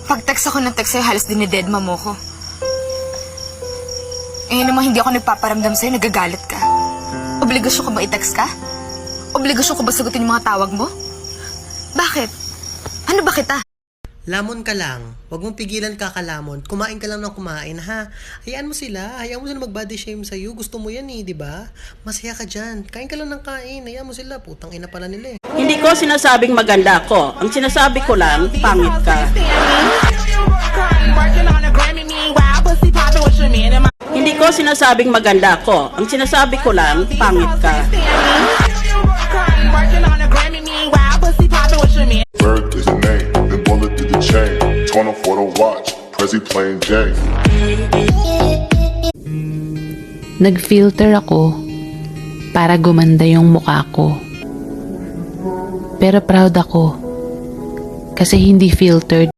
Pag text ako ng text sa'yo, halos dinededma mo ko. Eh naman hindi ako nagpaparamdam sa'yo, nagagalit ka. Obligasyon ko ba i-text ka? Obligasyon ko ba sagutin yung mga tawag mo? Bakit? Ano ba kita? Lamon ka lang. Huwag mong pigilan kakalamon. Kumain ka lang ng kumain, ha? Hayaan mo sila. Hayaan mo sila mag-body shame sa'yo. Gusto mo yan, di ba? Masaya ka dyan. Kain ka lang ng kain. Hayaan mo sila. Putang ina pala nila, eh. Hindi ko sinasabing maganda ako. Ang sinasabi ko lang, pangit ka. Hindi ko sinasabing maganda ako. Ang sinasabi ko lang, pangit ka. Bird is a name, then bullet through the chain. Torn for the watch, Prezi playing Jay. Nag-filter ako para gumanda yung mukha ko. Pero proud ako kasi hindi filtered.